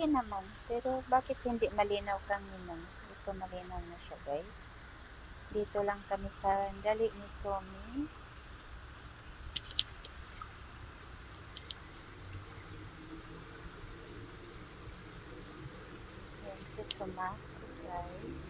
okay naman. Pero bakit hindi malinaw kanina? Ito malinaw na siya, guys. Dito lang kami sa dali ni Tommy. Yan si Tomako, guys.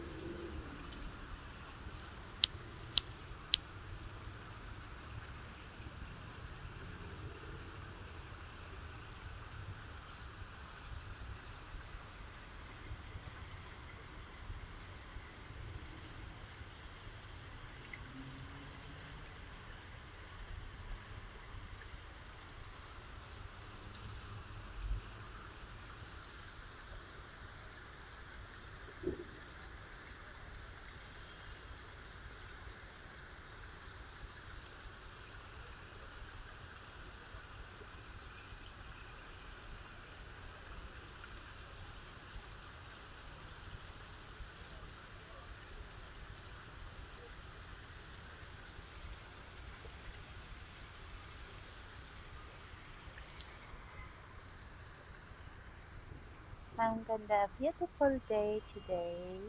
Ang ganda, beautiful day today.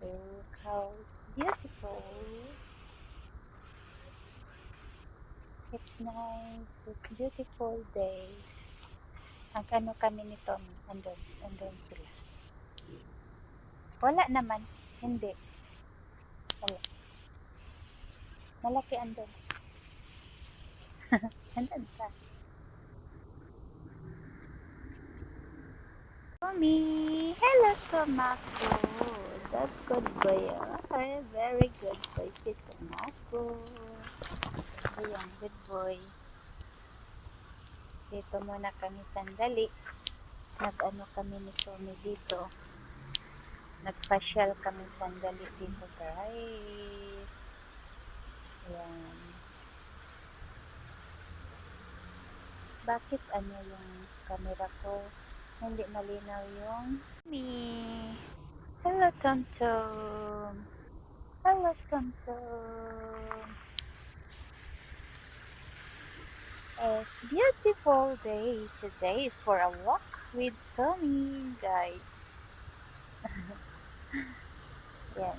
Look how it's beautiful. It's nice. It's beautiful day. Ang ano kami ni Tommy. Andun sila. Wala naman. Hindi. Wala. Malaki andun. Andun pa. Tommy! Hello, Tomako! That's good boy. Okay, very good boy si Tomako. Ayan, good boy. Dito muna kami sandali. Nag-ano kami ni Tommy dito. Nagpasyal kami sandali dito, guys. Ayan. Bakit ano yung camera ko? Hindi malinaw yung me. Hello, Tom Tom. Hello, Tom Tom. It's beautiful day today for a walk with Tommy, guys. Yan.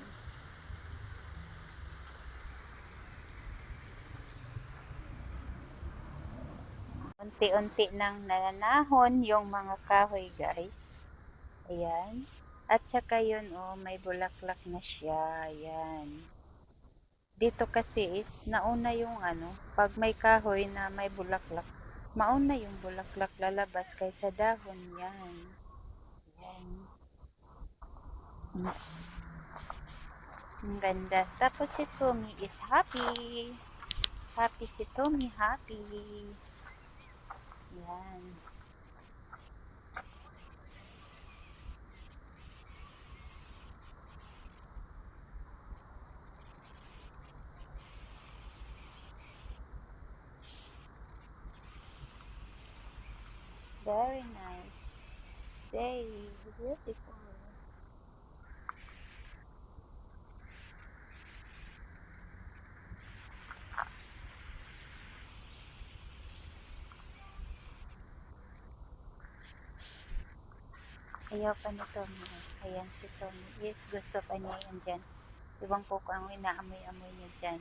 Unti-unti nang nananahon yung mga kahoy, guys. Ayan. At saka yun, oh, may bulaklak na siya. Ayan. Dito kasi is, nauna yung ano, pag may kahoy na may bulaklak, mauna yung bulaklak lalabas kaysa dahon yan. Ayan. Ang ganda. Tapos si Tommy is happy. Happy si Tommy, happy. Yan. Very nice day. Beautiful. Ayaw pa ni Tommy. Ayan si Tommy. Yes, gusto pa niya yan dyan. Ibang ko kung inaamoy-amoy niya dyan.